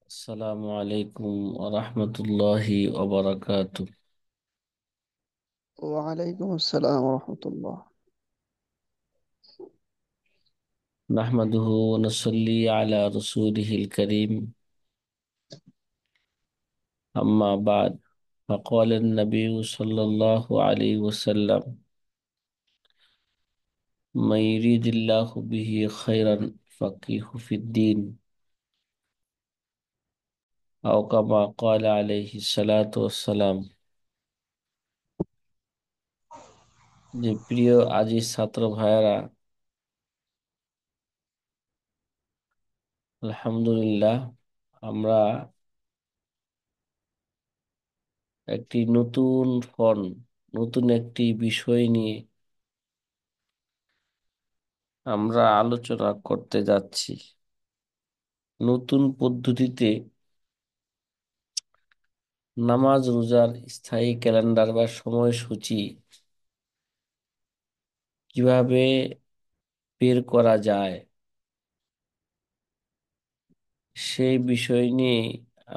আসসালামু আলাইকুম রহমতুল্লাহি ওবরাকাতু। ওয়ালাইকুম আসসালাম রহমতুল্লাহ। নাহমাদুহু ওয়া নুসাল্লি আলা রাসূলিহিল কারীম, আম্মা বাদ। فقال النبي صلى الله عليه وسلم: من يريد الله به خيرا فقهه في الدين، أو كما قال عليه الصلاة والسلام। যে প্রিয় আজিজ ছাত্র ভাইয়েরা, আলহামদুলিল্লাহ, আমরা একটি নতুন একটি বিষয় নিয়ে আমরা আলোচনা করতে যাচ্ছি। নতুন পদ্ধতিতে নামাজ রোজার স্থায়ী ক্যালেন্ডার বা সময়সূচি কিভাবে বের করা যায়, সেই বিষয় নিয়ে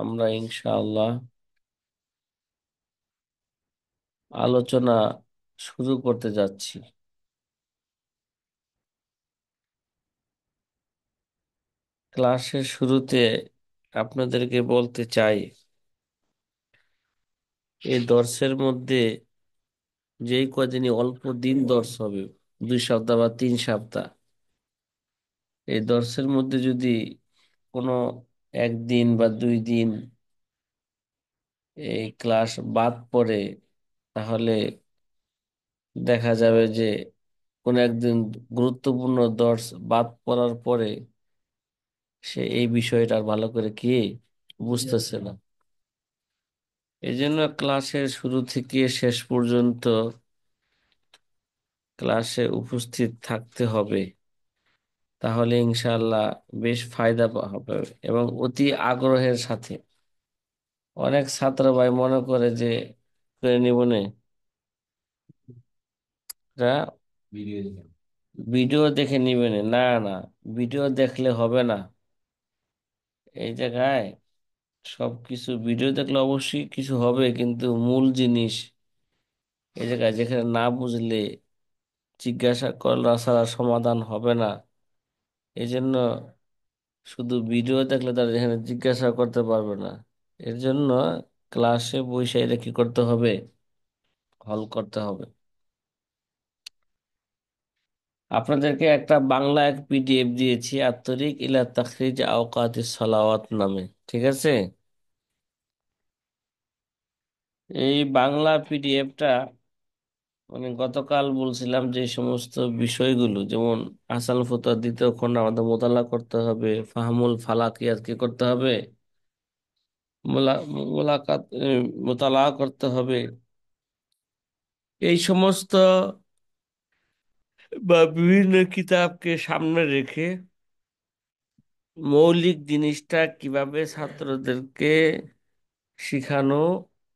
আমরা ইনশাআল্লাহ আলোচনা শুরু করতে যাচ্ছি। ক্লাসের শুরুতে আপনাদেরকে বলতে চাই, এই দর্সের মধ্যে যেই কদিনই অল্প দিন দর্স হবে, 2 সপ্তাহ বা 3 সপ্তাহ, এই দর্সের মধ্যে যদি কোনো একদিন বা 2 দিন এই ক্লাস বাদ পড়ে, তাহলে দেখা যাবে যে কোন একদিন গুরুত্বপূর্ণ দর্স বাদ পড়ার পরে সে এই বিষয়টা আর ভালো করে কি বুঝতেছে না। এই জন্য ক্লাসের শুরু থেকে শেষ পর্যন্ত ক্লাসে উপস্থিত থাকতে হবে, তাহলে ইনশাআল্লাহ বেশ ফায়দা হবে এবং অতি আগ্রহের সাথে। অনেক ছাত্র ভাই মনে করে যে করে নিবনে ভিডিও দেখে নিবেন, না না, ভিডিও দেখলে হবে না। এই জায়গায় সবকিছু ভিডিও দেখলে অবশ্যই কিছু হবে, কিন্তু মূল জিনিস এই জায়গায় যেখানে না বুঝলে জিজ্ঞাসা করা ছাড়া সমাধান হবে না। এই জন্য শুধু ভিডিও দেখলে তারা যেখানে জিজ্ঞাসা করতে পারবে না, এর জন্য ক্লাসে বসে এটা কি করতে হবে, হল করতে হবে। আপনাদেরকে একটা বাংলা এক পিডিএফ দিয়েছি, আত্তরিক ইলা তাখরিজ আওকাতিস সালাওয়াত নামে, ঠিক আছে? এই বাংলা পিডিএফটা মানে গতকাল বলছিলাম যে সমস্ত বিষয়গুলো, যেমন আসাল ফুতোয়া 2য় খণ্ড আমাদের মোতালা করতে হবে, ফাহমুল ফালাকিয়াত কি করতে হবে, মোলাকাত মোতালা করতে হবে। এই সমস্ত বা বিভিন্ন কিতাবকে সামনে রেখে মৌলিক জিনিসটা কিভাবে ছাত্রদেরকে শিখানো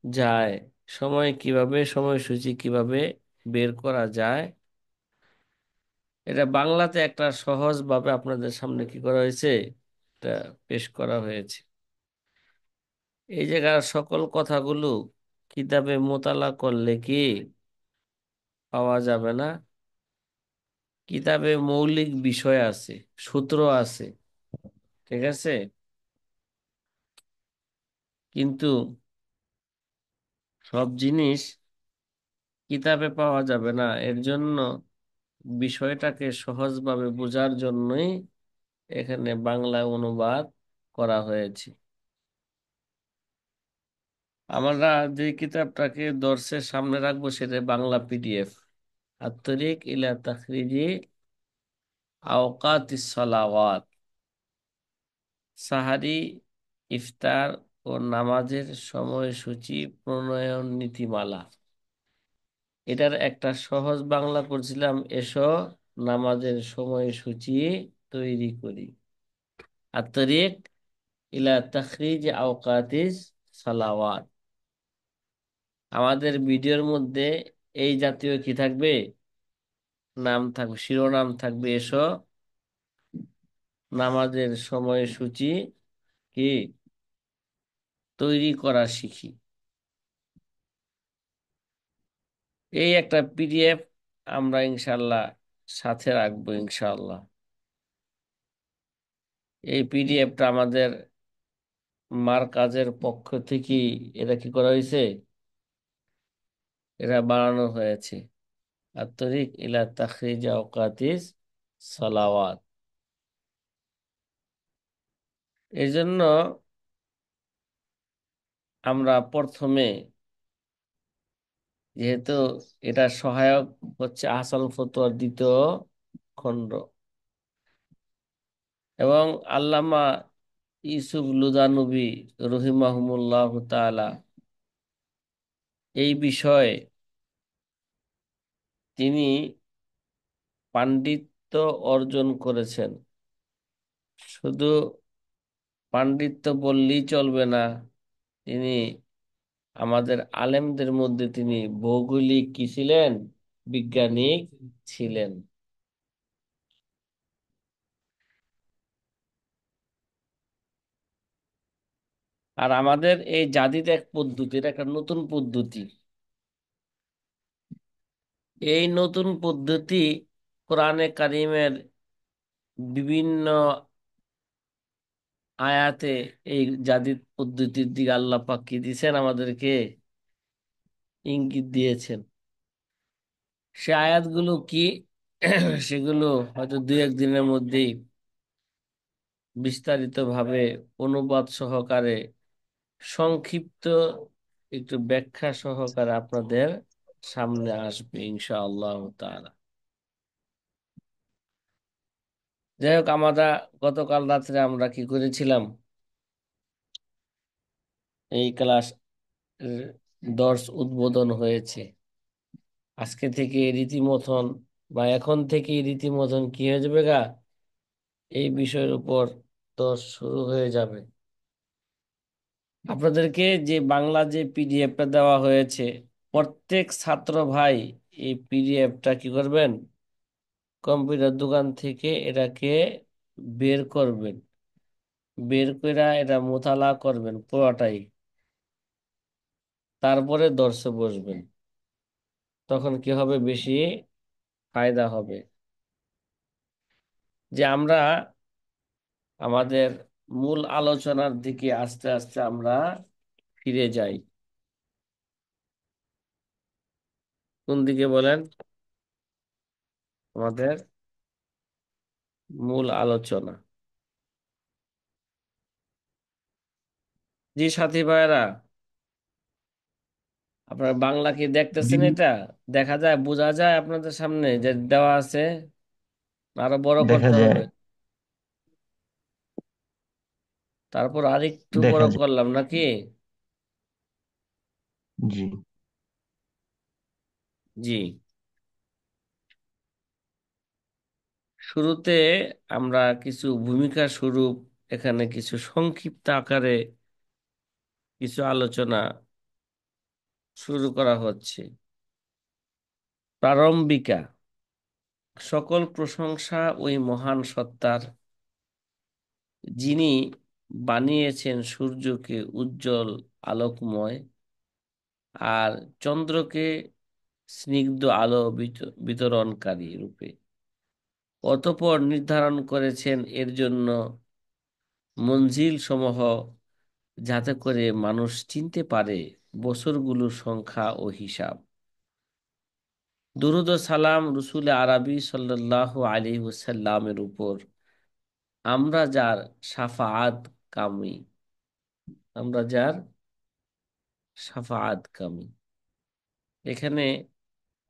যায়, সময়সূচি কিভাবে বের করা যায়, এটা বাংলাতে একটা সহজ ভাবে আপনাদের সামনে কি করা হয়েছে, এটা পেশ করা হয়েছে। এই জায়গার সকল কথাগুলো কিতাবে মোতালা করলে কি পাওয়া যাবে না। কিতাবে মৌলিক বিষয় আছে, সূত্র আছে, ঠিক আছে, কিন্তু সব জিনিস কিতাবে পাওয়া যাবে না। এর জন্য বিষয়টাকে সহজভাবে বোঝার জন্যই এখানে বাংলা অনুবাদ করা হয়েছে। আমরা যে কিতাবটাকে দর্শের সামনে রাখবো সেটা বাংলা পিডিএফ, আত্তরিক ইলা তাখরিজি আওকাতিস সালাওয়াত, সাহারি, ইফতার ও নামাজের সময়সূচি প্রণয়ন নীতিমালা। এটার একটা সহজ বাংলা করছিলাম, এসো নামাজের সময়সূচি তৈরি করি। আত্তরিক ইলা তাখরিজ আওকাতিস সালাওয়াত। আমাদের ভিডিওর মধ্যে এই জাতীয় কি থাকবে, নাম থাকবে, শিরোনাম থাকবে, এসো নামাজের সময়সূচি কি তৈরি করা শিখি। এই একটা পিডিএফ আমরা ইনশাল্লাহ সাথে রাখবো ইনশাল্লাহ। এই পিডিএফটা আমাদের কাজের পক্ষ থেকে এটা কি করা হয়েছে, এটা বানানো হয়েছে। আত্তরিক ইলা তাখরিজ আওকাতিস সালাওয়াত। এই জন্য আমরা প্রথমে, যেহেতু এটা সহায়ক হচ্ছে আহসানুল ফতোয়ার দ্বিতীয় খণ্ড, এবং আল্লামা ইউসুফ লুদানবী রহিমাহুমুল্লাহ তাআলা এই বিষয়ে তিনি পাণ্ডিত্য অর্জন করেছেন। শুধু পাণ্ডিত্য বললেই চলবে না, তিনি আমাদের আলেমদের মধ্যে তিনি ভৌগোলিক কি ছিলেন, বিজ্ঞানিক ছিলেন। আর আমাদের এই জাদিদ এক পদ্ধতি, এটা একটা নতুন পদ্ধতি। এই নতুন পদ্ধতি কোরআনে কারিমের বিভিন্ন আয়াতে এই জাদিদ পদ্ধতির দিকে আল্লাহ পাক কি দিয়েছেন, আমাদেরকে ইঙ্গিত দিয়েছেন। সে আয়াতগুলো কি সেগুলো হয়তো দুই এক দিনের মধ্যেই বিস্তারিতভাবে অনুবাদ সহকারে, সংক্ষিপ্ত একটু ব্যাখ্যা সহকারে আপনাদের সামনে আসবে ইনশাআল্লাহ তাআলা। যাই হোক, আমরা গতকাল রাত্রে আমরা কি করেছিলাম, এই ক্লাস দর্শ উদ্বোধন হয়েছে। আজকে থেকে রীতিমতন বা এখন থেকে রীতিমতন কি হয়ে যাবে গা, এই বিষয়ের উপর দর্শ শুরু হয়ে যাবে। আপনাদেরকে যে বাংলা যে পিডিএফটা দেওয়া হয়েছে, প্রত্যেক ছাত্র ভাই এই পিডিএফটা কি করবেন, কম্পিউটার দোকান থেকে এটাকে বের করবেন, বের করে এটা মোতালা করবেন পুরোটাই, তারপরে দর্শে বসবেন। তখন কি হবে, বেশি ফায়দা হবে। যে আমরা আমাদের মূল আলোচনার দিকে আস্তে আস্তে আমরা ফিরে যাই। কোন দিকে বলেন, আমাদের মূল আলোচনা। জি সাথী ভাইয়েরা, আপনার বাংলা কি জি, দেখতেছেন? এটা দেখা যায়, বোঝা যায় আপনাদের সামনে যে দেওয়া আছে, আরো বড় দেখা করতে যায়। হবে? তারপর আরেকটু বড় দেখা যায়। করলাম নাকি? জি। জি। শুরুতে আমরা কিছু ভূমিকা স্বরূপ এখানে কিছু সংক্ষিপ্ত আকারে কিছু আলোচনা শুরু করা হচ্ছে। প্রারম্ভিকা। সকল প্রশংসা ওই মহান সত্তার, যিনি বানিয়েছেন সূর্যকে উজ্জ্বল আলোকময়, আর চন্দ্রকে স্নিগ্ধ আলো বিতরণকারী রূপে। অতঃপর নির্ধারণ করেছেন এর জন্য মঞ্জিল সমূহ, যাতে করে মানুষ চিনতে পারে বছরগুলোর সংখ্যা ও হিসাব। দুরূদ ও সালাম রসুল আরবি সাল্লাল্লাহু আলাইহি ওয়াসাল্লামের উপর, আমরা যার শাফাআত কামী, আমরা যার শাফাআত কামী। এখানে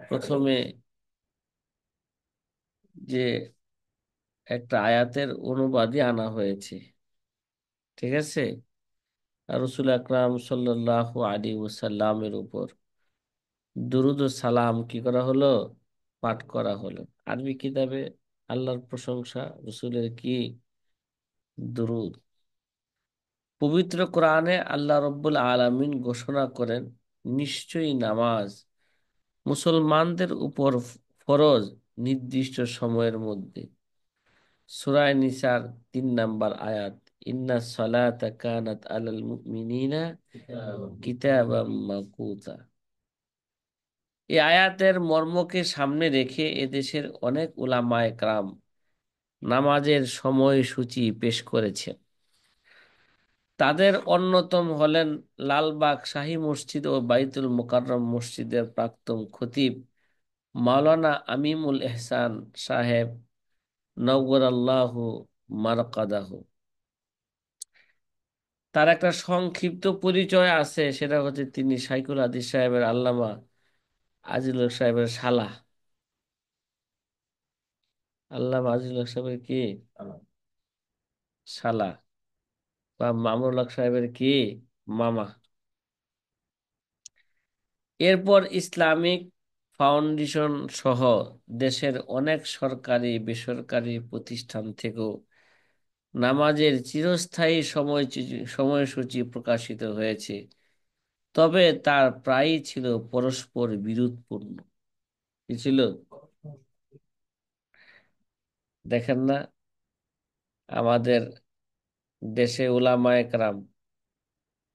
প্রথমে যে একটা আয়াতের অনুবাদই আনা হয়েছে, ঠিক আছে। আর রসুল আকরাম সাল্লাল্লাহু আলাইহি ওয়াসাল্লামের উপর দুরূদ ও সালাম কি করা হলো, পাঠ করা হলো। আরবি কিতাবে আল্লাহর প্রশংসা, রসুলের কি দুরূদ। পবিত্র কোরআনে আল্লাহ রব্বুল আলামিন ঘোষণা করেন, নিশ্চয়ই নামাজ মুসলমানদের উপর ফরজ নির্দিষ্ট সময়ের মধ্যে। সূরা নিসার 3 নম্বর আয়াত। ইন্না সালাতা কানাত আলাল মুমিনিনা কিতাবাম মাকুতা। এই আয়াতের মর্মকে সামনে রেখে এদেশের অনেক উলামায়ে কেরাম নামাজের সময়সূচি পেশ করেছেন। তাদের অন্যতম হলেন লালবাগ শাহী মসজিদ ও বাইতুল মোকাররম মসজিদের প্রাক্তন খতিব মাওলানা আমিমুল এহসান সাহেব নওয়ারাল্লাহু মারকাদাহু। তার একটা সংক্ষিপ্ত পরিচয় আছে, সেটা হচ্ছে তিনি শাইখুল হাদিস সাহেবের আল্লামা আজিজুল হক সাহেবের শালা। আল্লামা আজিজুল হক সাহেবের কি শালা, বা মামুনুল হক সাহেবের কি মামা। এরপর ইসলামিক ফাউন্ডেশন সহ দেশের অনেক সরকারি বেসরকারি প্রতিষ্ঠান থেকেও নামাজের চিরস্থায়ী সময়সূচি প্রকাশিত হয়েছে, তবে তার প্রায়ই ছিল পরস্পর বিরোধপূর্ণ। কি ছিল? দেখেন না, আমাদের দেশে উলামায়ে কেরাম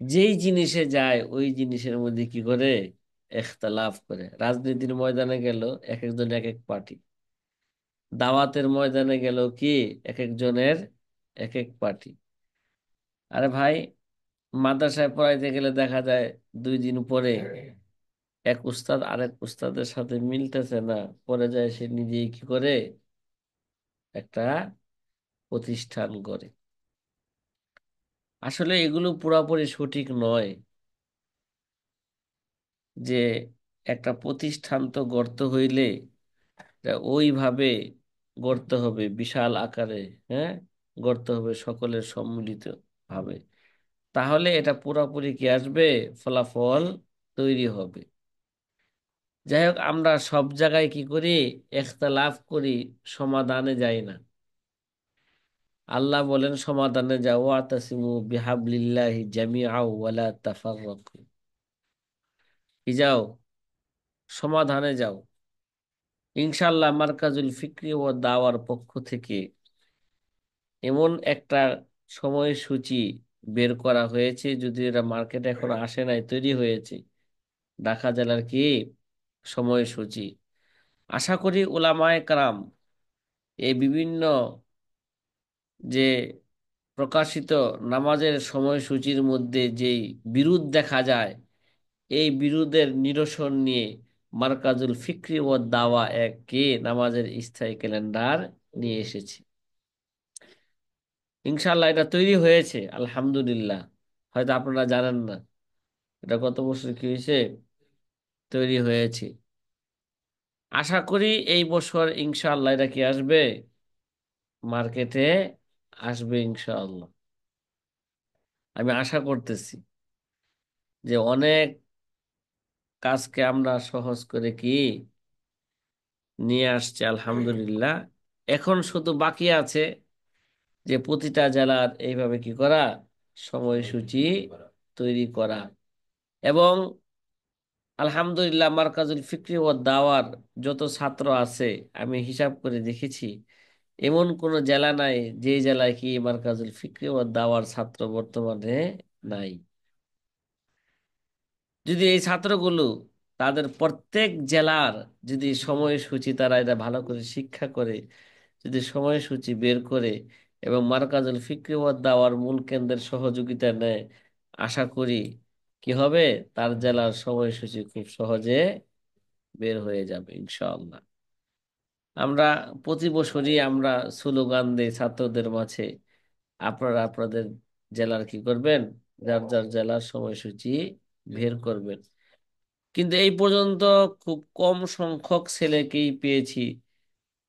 যেই জিনিসে যায় ওই জিনিসের মধ্যে কি করে ইখতিলাফ করে। রাজনীতির ময়দানে গেল এক একজন এক এক পার্টি, দাওয়াতের ময়দানে গেল কি এক একজনের এক এক পার্টি। আরে ভাই, মাদ্রাসায় পড়াইতে গেলে দেখা যায় 2 দিন পরে এক উস্তাদ আরেক উস্তাদের সাথে মিলতেছে না, পরে যায় সে নিজেই কি করে একটা প্রতিষ্ঠান করে। আসলে এগুলো পুরাপুরি সঠিক নয়, যে একটা প্রতিষ্ঠান তো গড়তে হইলে তা ওইভাবে গড়তে হবে, বিশাল আকারে। হ্যাঁ, গড়তে হবে সকলের সম্মিলিত ভাবে, তাহলে এটা পুরোপুরি কি আসবে, ফলাফল তৈরি হবে। যাই হোক, আমরা সব জায়গায় কি করি, ইখতিলাফ করি, সমাধানে যাই না। আল্লাহ বলেন সমাধানে যাও, ওয়াতাসিমু বিহাবলিল্লাহি জামিআ ওয়ালা তাফাররাকু। কি যাও, সমাধানে যাও। ইনশাআল্লাহ মার্কাজুল ফিকরি ও দাওয়ার পক্ষ থেকে এমন একটা সময়সূচি বের করা হয়েছে, যদি এটা মার্কেটে এখনো আসে নাই, তৈরি হয়েছে ঢাকা জেলার কি সময়সূচি। আশা করি উলামায়ে কেরাম এই বিভিন্ন যে প্রকাশিত নামাজের সময়সূচির মধ্যে যেই বিরোধ দেখা যায়, এই বিরোধের নিরসন নিয়ে মার্কাজুল ফিকরি ও দাওয়া এক কে নামাজের স্থায়ী ক্যালেন্ডার নিয়ে এসেছে। ইনশাল্লাহ এটা তৈরি হয়েছে, আলহামদুলিল্লাহ। হয়তো আপনারা জানেন না এটা গত বছর কি হয়েছে, তৈরি হয়েছে। আশা করি এই বছর ইনশাআল্লাহ এটা কি আসবে, মার্কেটে আসবে ইনশাআল্লাহ। আমি আশা করতেছি যে অনেক কাজকে আমরা সহজ করে কি নিয়ে আসছে, আলহামদুলিল্লাহ। এখন শুধু বাকি আছে যে প্রতিটা জেলার এইভাবে কি করা, সময়সূচি তৈরি করা। এবং আলহামদুলিল্লাহ মার্কাজুল ফিকরি ও দাওয়ার যত ছাত্র আছে, আমি হিসাব করে দেখেছি এমন কোন জেলা নাই যে জেলায় কি মার্কাজুল ফিকরি ও দাওয়ার ছাত্র বর্তমানে নাই। যদি এই ছাত্রগুলো তাদের প্রত্যেক জেলার যদি সময়সূচি তারা এটা ভালো করে শিক্ষা করে, যদি সময়সূচি বের করে এবং মার্কাজুল ফিকরি ওয়াদ দাওয়ার মূল কেন্দ্রের সহযোগিতা নেয়, আশা করি কি হবে, তার জেলার সময়সূচি খুব সহজে বের হয়ে যাবে ইনশাআল্লাহ। আমরা প্রতি বছরই আমরা স্লোগান দিই ছাত্রদের মাঝে, আপনারা আপনাদের জেলার কি করবেন, যার যার জেলার সময়সূচি বের করবেন। কিন্তু এই পর্যন্ত খুব কম সংখ্যক ছেলেকেই পেয়েছি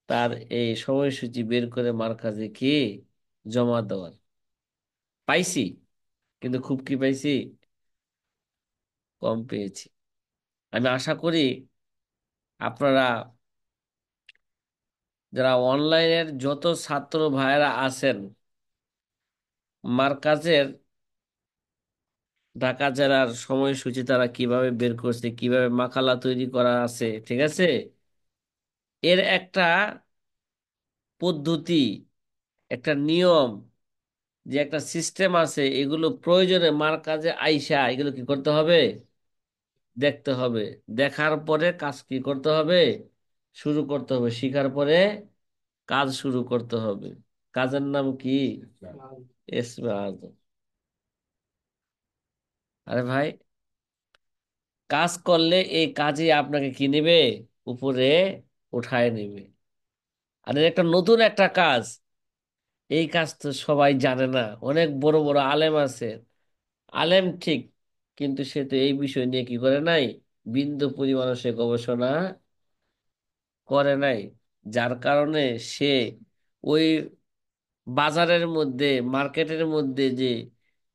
তার এই সময়সূচি বের করে মার্কাজে কি জমা দেওয়ার। পাইছি, কিন্তু খুব কি পাইছি, কম পেয়েছি। আমি আশা করি আপনারা যারা অনলাইনের যত ছাত্র ভাইয়েরা আছেন, মার্কাজের ঢাকা জেলার সময়সূচি তারা কিভাবে বের করছে, কিভাবে মাকালা তৈরি করা আছে, ঠিক আছে, এর একটা পদ্ধতি, একটা নিয়ম যে একটা সিস্টেম আছে, এগুলো প্রয়োজনে মার কাজে আইসা এগুলো কি করতে হবে, দেখতে হবে। দেখার পরে কাজ কি করতে হবে, শুরু করতে হবে। শিখার পরে কাজ শুরু করতে হবে। কাজের নাম কি? এসমে আজম। আরে ভাই, কাজ করলে এই কাজই আপনাকে কি নেবে, উপরে উঠায় নেবে। আর এর একটা নতুন একটা কাজ, এই কাজ তো সবাই জানে না। অনেক বড় বড় আলেম আছে, আলেম ঠিক, কিন্তু সে তো এই বিষয় নিয়ে কি করে নাই, বিন্দু পরিমাণ সে গবেষণা করে নাই। যার কারণে সে ওই বাজারের মধ্যে, মার্কেটের মধ্যে যে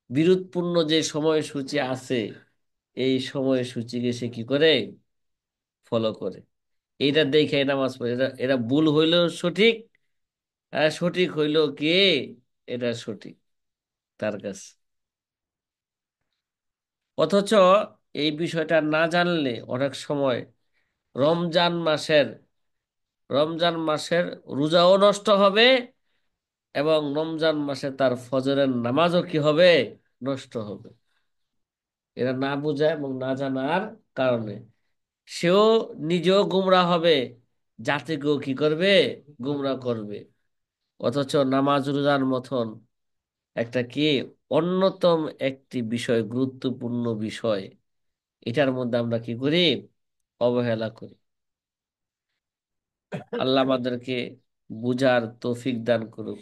বিরোধপূর্ণ যে সময়সূচি আছে, এই সময়সূচিকে সে কি করে, ফলো করে। এইটা দেখে নামাজ পড়ে। এটা এটা ভুল হইলেও সঠিক, আর সঠিক হইলেও কি, এটা সঠিক তার কাছে। অথচ এই বিষয়টা না জানলে অনেক সময় রমজান মাসের রমজান মাসের রোজাও নষ্ট হবে, এবং রমজান মাসে তার ফজরের নামাজও কি হবে, নষ্ট হবে। এরা না বোঝা এবং না জানার কারণে সেও নিজেও গুমরা হবে, জাতিকেও কি করবে, গুমরা করবে। অথচ নামাজ রোজার মতন একটা কি, অন্যতম একটি বিষয়, গুরুত্বপূর্ণ বিষয়, এটার মধ্যে আমরা কি করি, অবহেলা করি। আল্লাহ আমাদেরকে বুঝার তৌফিক দান করুক।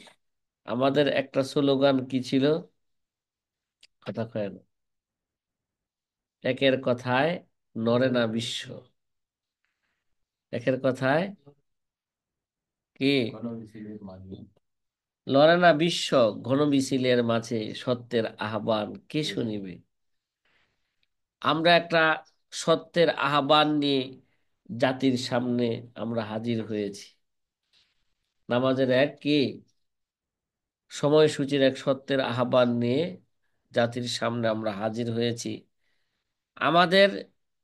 আমাদের একটা স্লোগান কি ছিল, কথা কয় না, একের কথায় নড়ে না বিশ্ব। একের কথায় কি, লড়ে না বিশ্ব, ঘন মিছিলের মাঝে সত্যের আহ্বান কে শুনিবে। আমরা একটা সত্যের আহ্বান নিয়ে জাতির সামনে আমরা হাজির হয়েছি। নামাজের এক কি, সময়সূচির এক সত্যের আহ্বান নিয়ে জাতির সামনে আমরা হাজির হয়েছি। আমাদের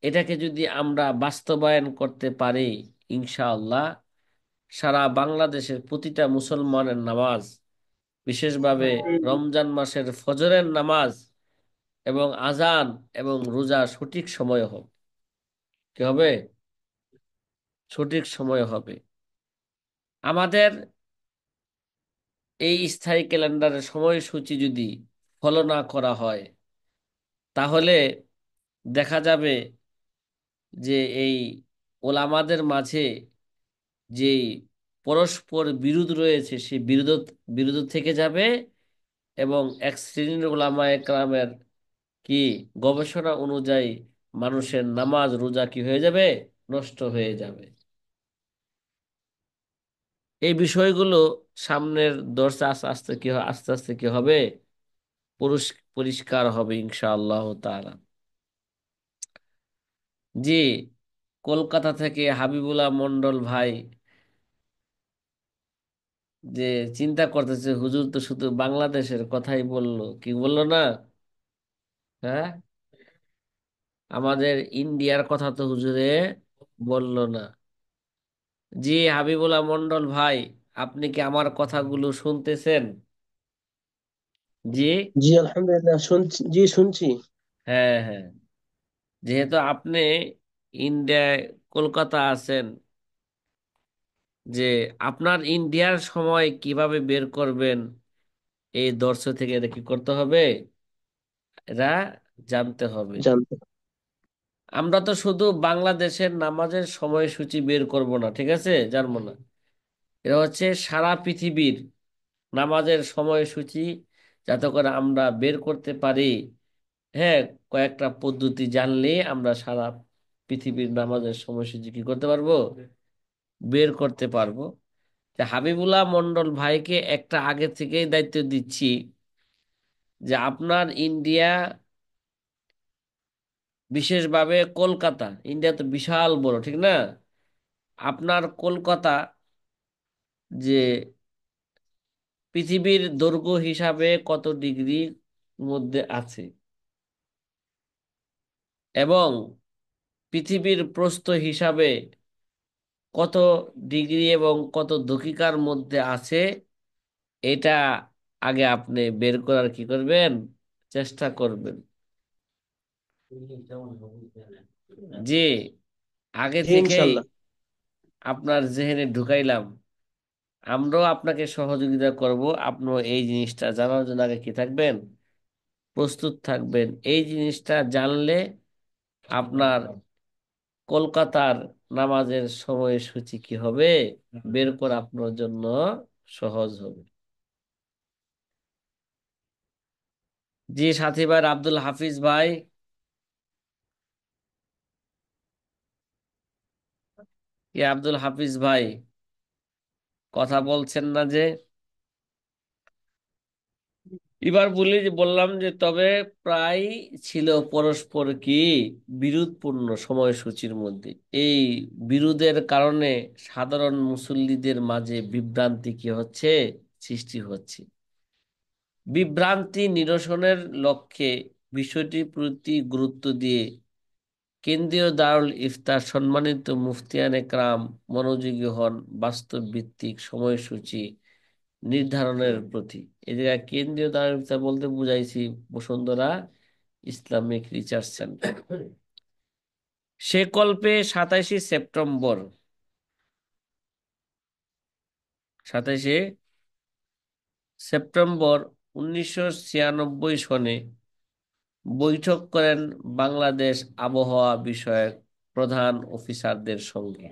এটাকে যদি আমরা বাস্তবায়ন করতে পারি, ইনশাআল্লাহ সারা বাংলাদেশের প্রতিটা মুসলমানের নামাজ, বিশেষভাবে রমজান মাসের ফজরের নামাজ এবং আজান এবং রোজা সঠিক সময়ে হবে। কি হবে, সঠিক সময়ে হবে। আমাদের এই স্থায়ী ক্যালেন্ডারের সময়সূচি যদি ফলো না করা হয়, তাহলে দেখা যাবে যে এই ওলামাদের মাঝে যে পরস্পর বিরোধ রয়েছে, সেই বিরোধ থেকে যাবে, এবং এক শ্রেণীর ওলামায়ে কেরামের কি, গবেষণা অনুযায়ী মানুষের নামাজ রোজা কি হয়ে যাবে, নষ্ট হয়ে যাবে। এই বিষয়গুলো সামনের দর্শে আস্তে আস্তে কি আস্তে আস্তে কি হবে, পরিষ্কার হবে ইনশাআল্লাহ তাআলা। জি, কলকাতা থেকে হাবিবুল্লাহ মন্ডল ভাই যে চিন্তা করতেছে, হুজুর তো শুধু বাংলাদেশের কথাই বললো, কি বললো না, হ্যাঁ, আমাদের ইন্ডিয়ার কথা তো হুজুরে বললো না। জি, হাবিবুল্লাহ মন্ডল ভাই, আপনি কি আমার কথাগুলো শুনতেছেন? জি। জি আলহামদুলিল্লাহ শুনছি, জি শুনছি। হ্যাঁ, হ্যাঁ, যেহেতু আপনি ইন্ডিয়ায়, কলকাতা আছেন, যে আপনার ইন্ডিয়ার সময় কিভাবে বের করবেন, এই দর্শ থেকে এটা কি করতে হবে, এটা জানতে হবে। জানতে। আমরা তো শুধু বাংলাদেশের নামাজের সময়সূচি বের করব না, ঠিক আছে, জানবো না। এটা হচ্ছে সারা পৃথিবীর নামাজের সময়সূচি, যাতে করে আমরা বের করতে পারি। হ্যাঁ, কয়েকটা পদ্ধতি জানলে আমরা সারা পৃথিবীর নামাজের সময়সূচি কি করতে পারবো, বের করতে পারবো। তা হাবিবুল্লাহ মন্ডল ভাইকে একটা আগে থেকেই দায়িত্ব দিচ্ছি, যে আপনার ইন্ডিয়া, বিশেষভাবে কলকাতা, ইন্ডিয়া তো বিশাল বড়, ঠিক না, আপনার কলকাতা যে পৃথিবীর দৈর্ঘ্য হিসাবে কত ডিগ্রির মধ্যে আছে, এবং পৃথিবীর প্রস্থ হিসাবে কত ডিগ্রি এবং কত দকিকার মধ্যে আছে, এটা আগে আপনি বের করার কি করবেন, চেষ্টা করবেন। জি, আগে জি থেকেই ইনশাল্লাহ। আপনার জেহেনে ঢুকাইলাম। আমরাও আপনাকে সহযোগিতা করব, আপনিও এই জিনিসটা জানার জন্য আগে কি থাকবেন, প্রস্তুত থাকবেন। এই জিনিসটা জানলে আপনার কলকাতার নামাজের সময়সূচি কি হবে, বের করা আপনার জন্য সহজ হবে। জি সাথী ভাই, আব্দুল হাফিজ ভাই, কি আব্দুল হাফিজ ভাই, কথা বলছেন না যে? এবার বললাম যে তবে প্রায় ছিল পরস্পর কি বিরোধপূর্ণ সময়সূচির মধ্যে। এই বিরোধের কারণে সাধারণ মুসল্লিদের মাঝে বিভ্রান্তি কি হচ্ছে, সৃষ্টি হচ্ছে। বিভ্রান্তি নিরসনের লক্ষ্যে বিষয়টির প্রতি গুরুত্ব দিয়ে কেন্দ্রীয় দারুল ইফতার সম্মানিত মুফতিয়ানে কেরাম মনোযোগী হন বাস্তব ভিত্তিক সময়সূচি নির্ধারণের প্রতি। এই জায়গায় কেন্দ্রীয় দারুল ইফতার বলতে বুঝাইছি বসুন্ধরা ইসলামিক রিসার্চ সেন্টার। সে কল্পে 27শে সেপ্টেম্বর, 27শে সেপ্টেম্বর 1996 সনে বৈঠক করেন বাংলাদেশ আবহাওয়া বিষয়ক প্রধান অফিসারদের সঙ্গে।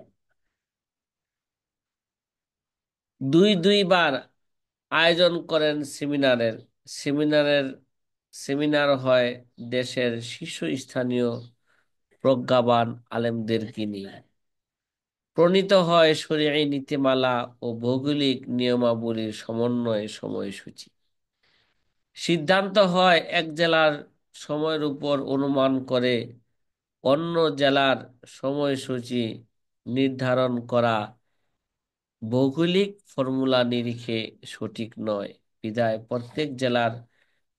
দুইবার আয়োজন করেন সেমিনারের। সেমিনারের সেমিনার হয় দেশের শীর্ষস্থানীয় প্রজ্ঞাবান আলেমদেরকে নিয়ে। প্রণীত হয় শরীয়ী নীতিমালা ও ভৌগোলিক নিয়মাবলীর সমন্বয়ে সময়সূচি। সিদ্ধান্ত হয় এক জেলার সময়ের উপর অনুমান করে অন্য জেলার সময়সূচি নির্ধারণ করা ভৌগোলিক ফর্মুলা নিরিখে সঠিক নয়, বিধায় প্রত্যেক জেলার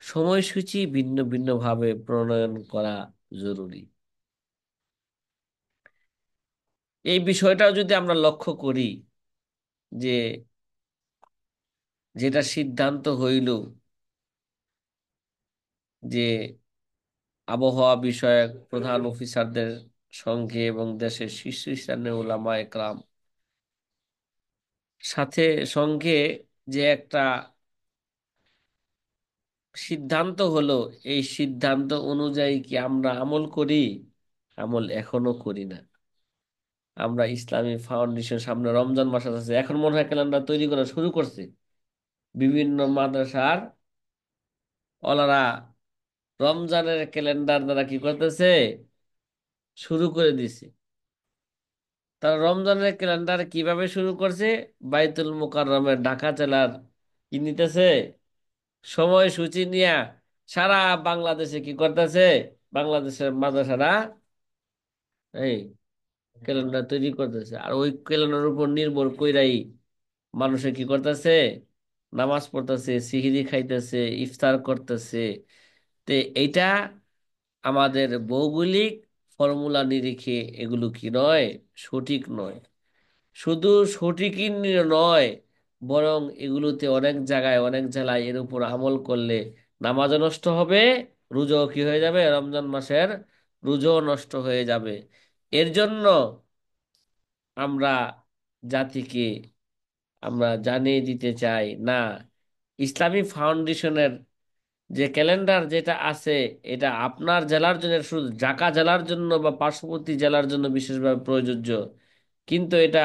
সময়সূচি ভিন্ন ভিন্নভাবে প্রণয়ন করা জরুরি। এই বিষয়টাও যদি আমরা লক্ষ্য করি, যে যেটা সিদ্ধান্ত হইল যে আবহাওয়া বিষয়ক প্রধান অফিসারদের সঙ্গে এবং দেশের শীর্ষস্থানীয় উলামায়ে কেরাম সাথে সঙ্গে, যে একটা সিদ্ধান্ত হলো, এই সিদ্ধান্ত অনুযায়ী কি আমরা আমল করি? আমল এখনো করি না। আমরা ইসলামী ফাউন্ডেশন, সামনে রমজান মাস আছে, এখন মনে হয় ক্যালেন্ডার তৈরি করা শুরু করছে বিভিন্ন মাদ্রাসার ওলারা। রমজানের ক্যালেন্ডার দ্বারা কি করতেছে, শুরু করে দিছে। তারা রমজানের ক্যালেন্ডার কিভাবে শুরু করছে, বাইতুল মোকাররমের ঢাকা জেলার কি নিতেছে, সময়সূচি নিয়ে সারা বাংলাদেশে কি করতেছে, বাংলাদেশের মাদ্রাসারা এই ক্যালেন্ডার তৈরি করতেছে। আর ওই ক্যালেন্ডারের উপর নির্ভর কইরাই মানুষে কি করতেছে, নামাজ পড়তেছে, সিহরি খাইতেছে, ইফতার করতেছে। তে এইটা আমাদের ভৌগোলিক ফর্মুলা নিরিখে এগুলো কি নয়, সঠিক নয়। শুধু সঠিকই নয়, বরং এগুলোতে অনেক জায়গায় অনেক জেলায় এর উপর আমল করলে নামাজও নষ্ট হবে, রোজাও কি হয়ে যাবে, রমজান মাসের রোজাও নষ্ট হয়ে যাবে। এর জন্য আমরা জাতিকে আমরা জানিয়ে দিতে চাই, না, ইসলামী ফাউন্ডেশনের যে ক্যালেন্ডার যেটা আছে, এটা আপনার জেলার জন্য, শুধু ঢাকা জেলার জন্য বা পার্শ্ববর্তী জেলার জন্য বিশেষভাবে প্রযোজ্য, কিন্তু এটা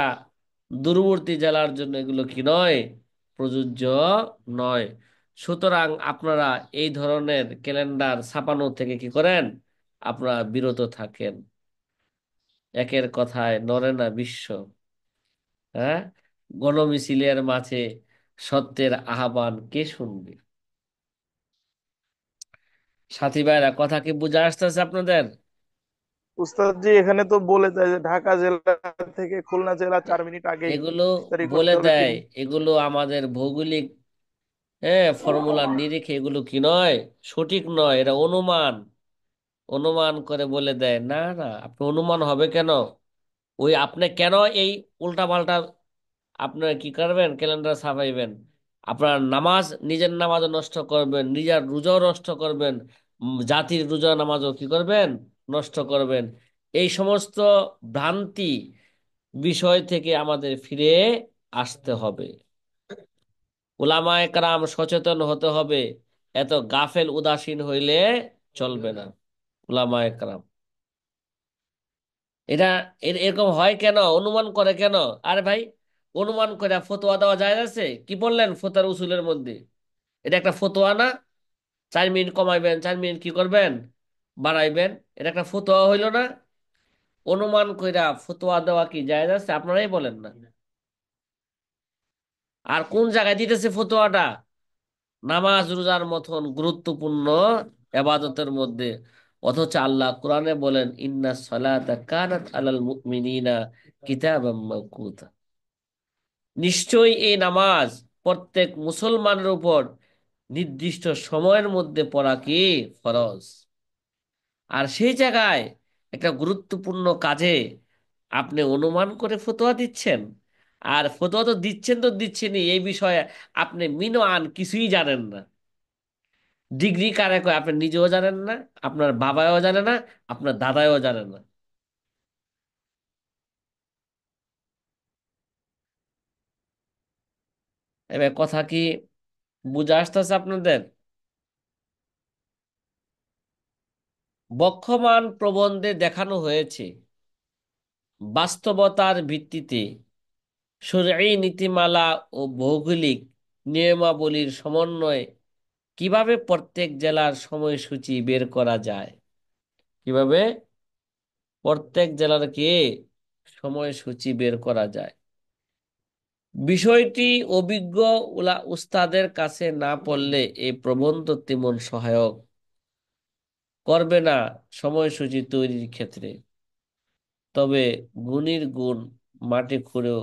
দূরবর্তী জেলার জন্য এগুলো কি নয়, প্রযোজ্য নয়। সুতরাং আপনারা এই ধরনের ক্যালেন্ডার ছাপানো থেকে কি করেন, আপনারা বিরত থাকেন। একের কথায় নড়ে না বিশ্ব। হ্যাঁ, গণমিছিলের মাঝে সত্যের আহ্বান কে শুনবে? সাথী ভাইরা, কথা কি বুঝে আসতেছে আপনাদের? উস্তাদ জি, এখানে তো বলে দেয় যে ঢাকা জেলা থেকে খুলনা জেলা এ- 4 মিনিট আগেই এগুলো ইফতারি বলে করতে হলে দেয়, 3 এগুলো আমাদের ভৌগোলিক, হ্যাঁ, ফর্মুলার নিরিখে এগুলো কি নয়, সঠিক নয়, এটা অনুমান। অনুমান করে বলে দেয়, না না, আপনি অনুমান হবে কেন? ওই আপনি কেন এই উল্টা পাল্টা আপনারা কি করবেন, ক্যালেন্ডার ছাপাইবেন? আপনার নামাজ, নিজের নামাজও নষ্ট করবেন, নিজের রোজাও নষ্ট করবেন, জাতির রোজা নামাজও কি করবেন, নষ্ট করবেন। এই সমস্ত ভ্রান্তি বিষয় থেকে আমাদের ফিরে আসতে হবে। উলামায়ে কেরাম সচেতন হতে হবে, এত গাফেল উদাসীন হইলে চলবে না। উলামায়ে কেরাম এটা এরকম হয় কেন, অনুমান করে কেন? আরে ভাই, অনুমান করে ফতোয়া দেওয়া যায় আছে? কি বললেন ফতোয়ার উসুলের মধ্যে? এটা একটা ফতোয়া না? 4 মিনিট কমাইবেন, 4 মিনিট কি করবেন, বাড়াইবেন। এটা একটা ফতোয়া হইল না? অনুমান কইরা ফতোয়া দেওয়া কি যায় আছে? আপনারাই বলেন না। আর কোন জায়গায় দিতেছে ফতোয়াটা? নামাজ রোজার মতন গুরুত্বপূর্ণ এবাদতের মধ্যে। অথচ আল্লাহ কোরআনে বলেন, ইন্না সালাতা কানাত আলাল মুমিনিনা কিতাবাম মাওকুতা। নিশ্চয়ই এই নামাজ প্রত্যেক মুসলমানের উপর নির্দিষ্ট সময়ের মধ্যে পড়া কি ফরজ। আর সেই জায়গায় একটা গুরুত্বপূর্ণ কাজে আপনি অনুমান করে ফতোয়া দিচ্ছেন। আর ফতোয়া তো দিচ্ছেন, তো দিচ্ছেনই, এই বিষয়ে আপনি মিনো আন কিছুই জানেন না। ডিগ্রি কারে কয় আপনি নিজেও জানেন না, আপনার বাবাও জানে না, আপনার দাদাও জানে না। এবার কথা কি বুঝে আসতেছে আপনাদের? বক্ষমান প্রবন্ধে দেখানো হয়েছে, বাস্তবতার ভিত্তিতে শরঈ নীতিমালা ও ভৌগোলিক নিয়মাবলীর সমন্বয়ে কিভাবে প্রত্যেক জেলার সময়সূচি বের করা যায়। কিভাবে প্রত্যেক জেলার কি সময়সূচি বের করা যায়। বিষয়টি অভিজ্ঞ উস্তাদের কাছে না পড়লে এই প্রবন্ধ তেমন সহায়ক করবে না সময়সূচি তৈরির ক্ষেত্রে। তবে গুণীর গুণ, মাটি খুঁড়েও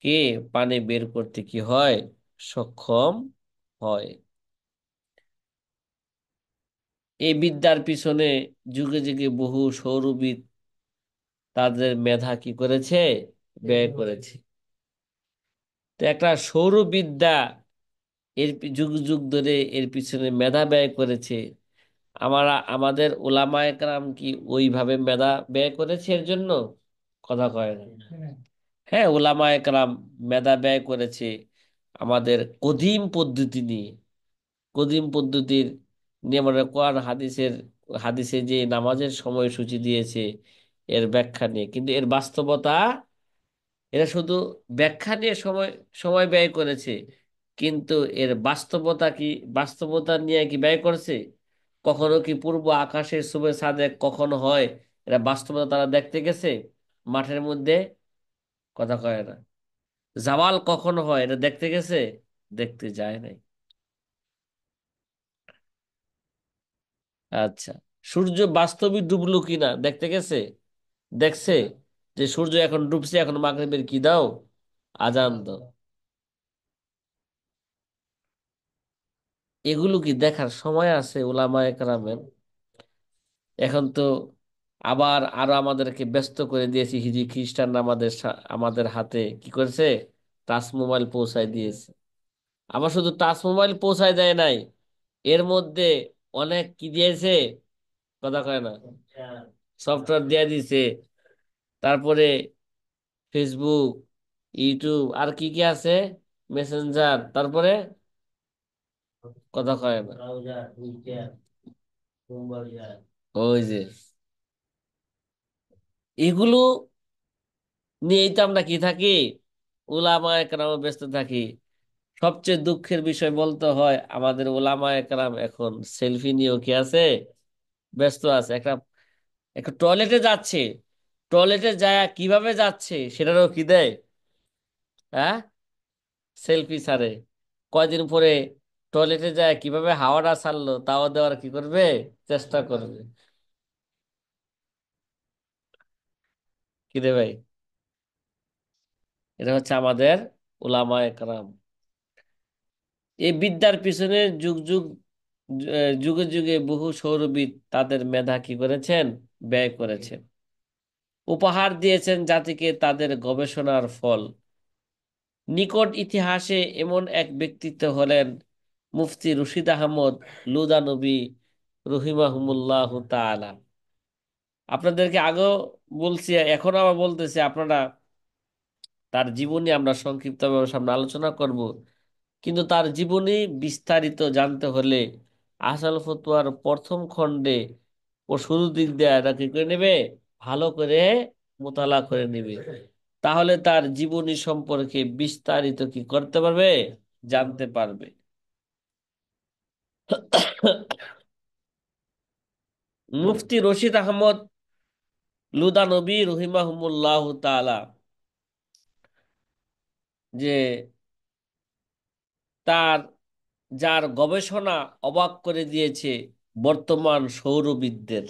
কে পানি বের করতে কি হয়, সক্ষম হয়। এই বিদ্যার পিছনে যুগে যুগে বহু সৌরবিদ তাদের মেধা কি করেছে, ব্যয় করেছে। তো একটা সৌরবিদ্যা যুগ যুগ ধরে এর পিছনে মেধা ব্যয় করেছে। আমাদের ওলামায়ে কেরাম কি ওইভাবে মেধা ব্যয় করেছে এর জন্য? কথা কয় না। হ্যাঁ, ওলামায়ে কেরাম মেধা ব্যয় করেছে আমাদের কদিম পদ্ধতি নিয়ে। কদিম পদ্ধতির নিয়ে মানে কোরআন হাদিসে যে নামাজের সময়সূচি দিয়েছে এর ব্যাখ্যা নিয়ে, কিন্তু এর বাস্তবতা, এরা শুধু ব্যাখ্যা নিয়ে সময় সময় ব্যয় করেছে, কিন্তু এর বাস্তবতা কি, বাস্তবতা নিয়ে কি ব্যয় করছে? কখনো কি পূর্ব আকাশের শুভে সাদেক কখনো হয়, এরা বাস্তবতা তারা দেখতে গেছে মাঠের মধ্যে? কথা কয় না। জাওয়াল কখনো হয়, এটা দেখতে গেছে? দেখতে যায় নাই। আচ্ছা, সূর্য বাস্তবিক ডুবলো কিনা দেখতে গেছে? দেখছে যে সূর্য এখন ডুবছে, এখন মাগরিবের কি দাও, আজান দাও। এগুলো কি দেখার সময় আছে ওলামায়ে কেরামের? এখন তো আবার আরো আমাদেরকে ব্যস্ত করে দিয়েছে হিজি খ্রিস্টান, আমাদের হাতে কি করেছে, টাচ মোবাইল পৌঁছায় দিয়েছে। আবার শুধু টাচ মোবাইল পৌঁছায় দেয় নাই, এর মধ্যে অনেক কি দিয়েছে, কথা কয় না, সফটওয়্যার দিয়ে দিছে। তারপরে ফেসবুক, ইউটিউব, আর কি কি আছে, মেসেঞ্জার, তারপরে কথা কয় না, ওই যে এগুলো নিয়েই তো আমরা কি থাকি, উলামায়ে কেরাম ব্যস্ত থাকি। সবচেয়ে দুঃখের বিষয় বলতে হয়, আমাদের ওলামায়ে কেরাম এখন সেলফি নিয়েও কি আছে, ব্যস্ত আছে। একটা একটা টয়লেটে যাচ্ছে, টয়লেটে যায় কিভাবে যাচ্ছে সেটারও কি দেয়, হ্যাঁ, সেলফি ছাড়ে। কয়দিন পরে টয়লেটে যায় কিভাবে হাওয়াটা ছাড়লো তাও দেওয়ার কি করবে, চেষ্টা করবে। কি রে ভাই, এটা হচ্ছে আমাদের উলামায়ে কেরাম। এই বিদ্যার পিছনে যুগে যুগে বহু সৌরবিদ তাদের মেধা কি করেছেন, ব্যয় করেছেন, উপহার দিয়েছেন জাতিকে তাদের গবেষণার ফল। নিকট ইতিহাসে এমন এক ব্যক্তিত্ব হলেন মুফতি রশিদ আহমদ লুদানবী রহিমাহুমুল্লাহ তাআলা। আপনাদেরকে আগেও বলছি, এখন আবার বলতেছি, আপনারা তার জীবনী আমরা সংক্ষিপ্তভাবে সামনে আলোচনা করব। কিন্তু তার জীবনী বিস্তারিত জানতে হলে আসল ফতোয়ার প্রথম খণ্ডে ও শুরুর দিক দিয়ে এটা কি করে নেবে, ভালো করে মোতালা করে নেবে। তাহলে তার জীবনী সম্পর্কে বিস্তারিত কি করতে পারবে, জানতে পারবে। মুফতি রশিদ আহমদ লুদানবী রহিমাহুমুল্লাহ তাআলা, যে তার যার গবেষণা অবাক করে দিয়েছে বর্তমান সৌরবিদদের,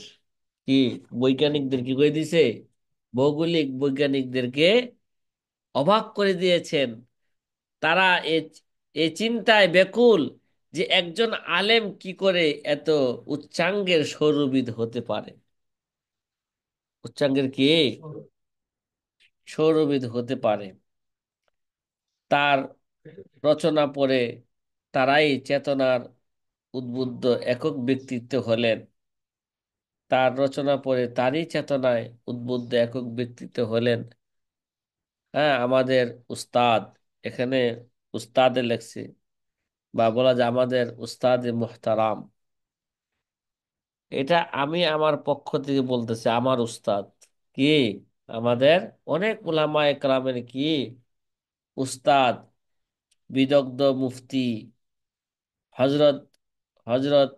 কি বৈজ্ঞানিকদের কি করে দিয়েছে, ভৌগোলিক বৈজ্ঞানিকদেরকে অবাক করে দিয়েছেন। তারা এ এ চিন্তায় ব্যাকুল যে একজন আলেম কি করে এত উচ্চাঙ্গের সৌরবিদ হতে পারে, উচ্চাঙ্গের কি সৌরবিদ হতে পারে। তার রচনা পড়ে তারাই চেতনার উদ্বুদ্ধ একক ব্যক্তিত্ব হলেন। তার রচনা পড়ে তারই চেতনায় উদ্বুদ্ধ একক ব্যক্তিত্ব হলেন, হ্যাঁ, আমাদের উস্তাদ। এখানে উস্তাদে লেখছে, বা বলা যায় আমাদের উস্তাদে মুহতারাম। এটা আমি আমার পক্ষ থেকে বলতেছি, আমার উস্তাদ কি, আমাদের অনেক উলামা একরামের কি উস্তাদ, বিদগ্ধ মুফতি হজরত হজরত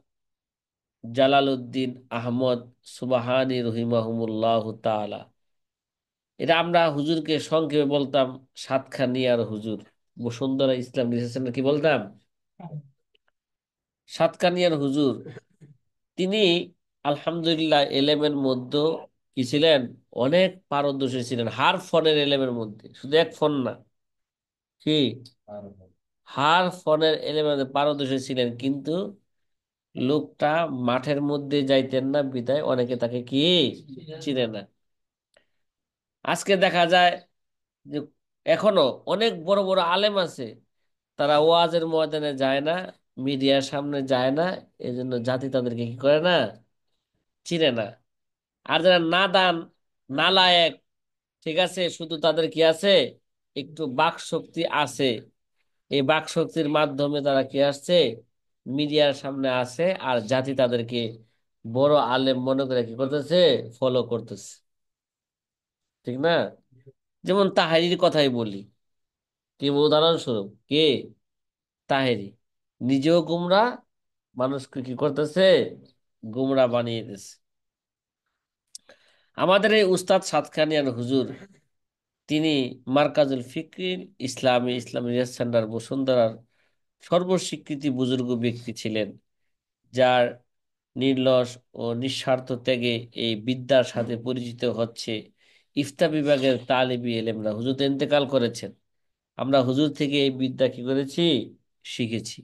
জালালউদ্দিন আহমদ সুবহানী রহিমাহুমুল্লাহ তাআলা। এটা আমরা হুজুরকে সংক্ষেপে বলতাম সাতখানিয়ার হুজুর। বসুন্ধরা ইসলাম রিসার্চ কি বলতাম, সাতকানিয়ার হুজুর। তিনি আলহামদুলিল্লাহ এলেমের মধ্যে কি ছিলেন, অনেক পারদর্শী ছিলেন। হার ফনের এলেমের মধ্যে, শুধু এক ফন না, কি হার ফনের এলেমের মধ্যে পারদর্শী ছিলেন। কিন্তু লোকটা মাঠের মধ্যে যাইতেন না বিদায় অনেকে তাকে কি চিনে না। আজকে দেখা যায় যে এখনো অনেক বড় বড় আলেম আছে, তারা ওয়াজের ময়দানে যায় না, মিডিয়ার সামনে যায় না, এই জন্য জাতি তাদেরকে কি করে না, চিনে না। আর যারা নাদান, নালায়েক, ঠিক আছে, শুধু তাদের কি আছে, একটু বাক শক্তি আছে। এই বাক শক্তির মাধ্যমে তারা কি আসছে, মিডিয়ার সামনে আসে, আর জাতি তাদেরকে বড় আলেম মনে করে কি করতেছে, ফলো করতেছে, ঠিক না? যেমন তাহারির কথাই বলি, কি উদাহরণস্বরূপ, কে তাহেরি নিজেও গুমরা, মানুষকে কি করতেছে, গুমরা বানিয়ে দিচ্ছে। আমাদের এই উস্তাদ সাতখানিয়ার হুজুর, তিনি মার্কাজুল ফিকরির ইসলামী রিসার্চ সেন্টার বসুন্ধরার সর্বস্বীকৃতি বুজুর্গ ব্যক্তি ছিলেন, যার নির্লস ও নিঃস্বার্থ ত্যাগে এই বিদ্যার সাথে পরিচিত হচ্ছে ইফতা বিভাগের তালিবি এলেমরা। হুজুর তো ইন্তেকাল করেছেন, আমরা হুজুর থেকে এই বিদ্যা কি করেছি, শিখেছি।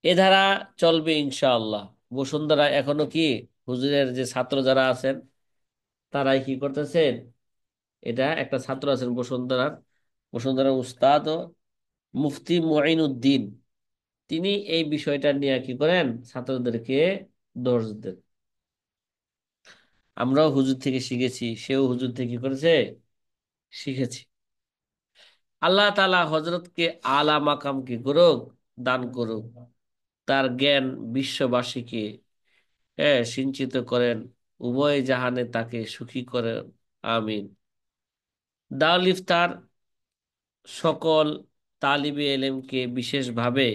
এ ধারা চলবে ইনশাআল্লাহ। বসুন্ধরা এখনো কি হুজুরের যে ছাত্র যারা আছেন, তারাই কি করতেছেন, এটা একটা ছাত্র আছেন বসুন্ধরার উস্তাদ ও মুফতি মুঈনুদ্দিন, তিনি এই বিষয়টা নিয়ে কি করেন, ছাত্রদেরকে দর্শ দেন। আমরাও হুজুর থেকে শিখেছি, সেও হুজুর থেকে কি করেছে, শিখেছি। আল্লাহ তাআলা হযরতকে আলা মাকাম কি করুক, দান করুক। তার জ্ঞান বিশ্ববাসীকে সিঞ্চিত করেন, উভয় জাহানে তাকে সুখী করেন। আমিন। দারুল ইফতার সকল তালিবে এলেমকে, বিশেষভাবে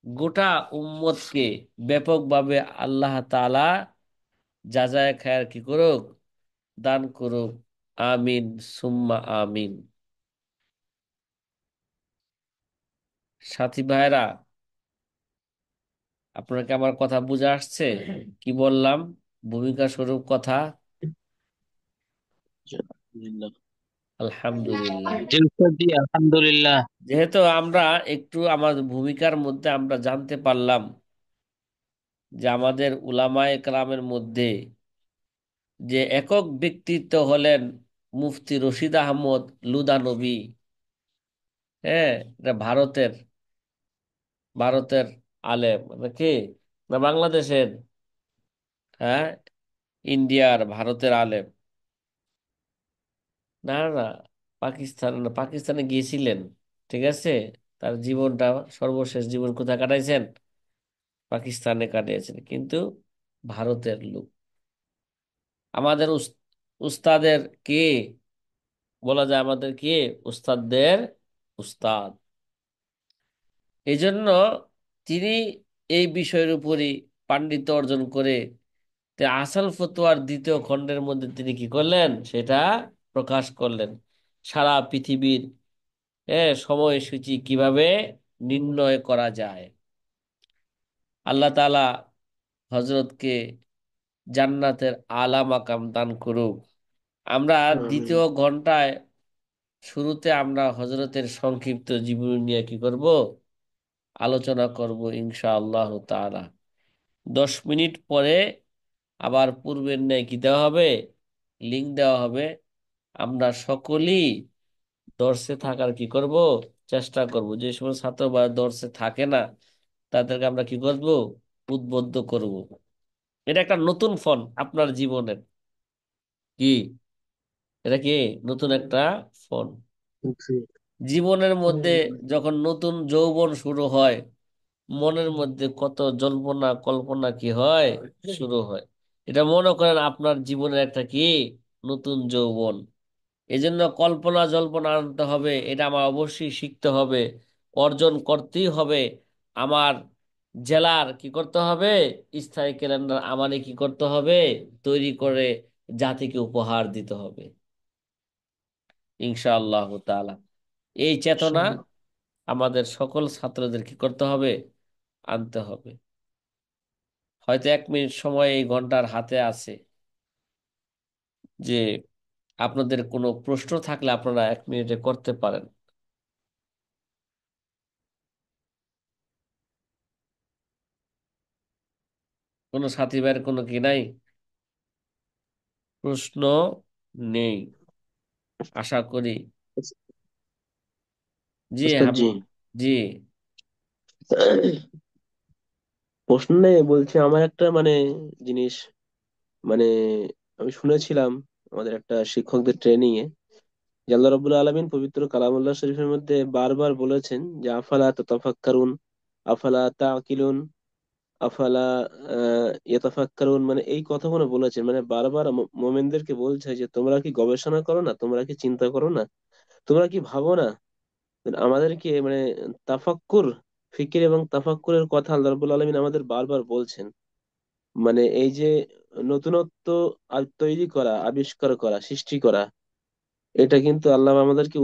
গোটা উম্মতকে ব্যাপকভাবে আল্লাহ তাআলা যাজায় খায়ের কি করুক, দান করুক। আমিন সুম্মা আমিন। সাথী ভাইরা, আপনাকে আমার কথা বুঝে আসছে, কি বললাম, ভূমিকা স্বরূপ কথা? আলহামদুলিল্লাহ। জি উস্তাদ জি, আলহামদুলিল্লাহ। যেহেতু আমরা একটু আমাদের ভূমিকার মধ্যে আমরা জানতে পারলাম যে আমাদের উলামায়ে কেরামের মধ্যে যে একক ব্যক্তিত্ব হলেন মুফতি রশিদ আহমদ লুদানবী, হ্যাঁ, এটা ভারতের, ভারতের আলেম নাকি, না বাংলাদেশের? হ্যাঁ, ইন্ডিয়ার ভারতের আলেম। না না, পাকিস্তান না, পাকিস্তানে গিয়েছিলেন, ঠিক আছে। তার জীবনটা, সর্বশেষ জীবন কোথায় কাটাইছেন? পাকিস্তানে কাটিয়েছেন, কিন্তু ভারতের লোক। আমাদের উস্তাদের কে বলা যায়? আমাদের কে? উস্তাদদের উস্তাদ। এই জন্য তিনি এই বিষয়ের উপরই পাণ্ডিত্য অর্জন করে আসল ফতোয়ার দ্বিতীয় খণ্ডের মধ্যে তিনি কি করলেন, সেটা প্রকাশ করলেন। সারা পৃথিবীর সময়সূচি কিভাবে নির্ণয় করা যায়। আল্লাহ তাআলা হজরতকে জান্নাতের আলা মাকাম দান করুক। আমরা আমিন। দ্বিতীয় ঘন্টায় শুরুতে আমরা হজরতের সংক্ষিপ্ত জীবনী নিয়ে কি করব, আলোচনা করব ইনশাআল্লাহ তাআলা। 10 মিনিট পরে আবার পূর্বের ন্যায় কি দেওয়া হবে, লিংক দেওয়া হবে। আমরা সকলেই দর্শে থাকার কি করব, চেষ্টা করব। যে সময় ছাত্র বা দর্শে থাকে না, তাদেরকে আমরা কি করব, উদ্বুদ্ধ করব। এটা একটা নতুন ফোন আপনার জীবনের, কি এটা কি নতুন একটা ফোন জি। জীবনের মধ্যে। হুম। যখন নতুন যৌবন শুরু হয়, মনের মধ্যে কত জল্পনা কল্পনা কি হয়, শুরু হয়। এটা মনে করেন আপনার জীবনের একটা কি নতুন যৌবন। এই জন্য কল্পনা জল্পনা আনতে হবে, এটা আমার অবশ্যই শিখতে হবে, অর্জন করতেই হবে। আমার জেলার কি করতে হবে, স্থায়ী ক্যালেন্ডার আমারই কি করতে হবে, তৈরি করে জাতিকে উপহার দিতে হবে ইনশাআল্লাহ তাআলা। এই চেতনা আমাদের সকল ছাত্রদের কি করতে হবে, আনতে হবে। হয়তো 1 মিনিট সময় এই ঘন্টার হাতে আছে, যে আপনাদের কোনো প্রশ্ন থাকলে আপনারা 1 মিনিটে করতে পারেন। কোনো সাথী ভাইয়ের কোনো কি নাই, প্রশ্ন নেই আশা করি। জি ওস্তাদ জি, জি। প্রশ্ন নেই বলছে, আমার একটা মানে জিনিস, মানে আমি শুনেছিলাম আমাদের একটা শিক্ষকদের ট্রেনিং এ যে আল্লাহ রাব্বুল আলামিন পবিত্র কালামুল্লাহ শরীফের মধ্যে বারবার বলেছেন যে আফালা তাতাফাক্কারুন, আফালা তাকিলুন, আফালা ইয়াতাফাক্কারুন, মানে এই কথাগুলো বলেছেন, মানে বারবার মোমেনদেরকে বলছে যে তোমরা কি গবেষণা করো না, তোমরা কি চিন্তা করো না, তোমরা কি ভাবো না। আমাদেরকে মানে তাফাক্কুর, ফিকির এবং তাফাক্কুরের কথা আল্লাহ রাব্বুল আলামিন আমাদের বারবার বলছেন। মানে এই যে নতুনত্ব তৈরি করা, আবিষ্কার করা, সৃষ্টি করা, এটা কিন্তু আল্লাহ আমাদেরকে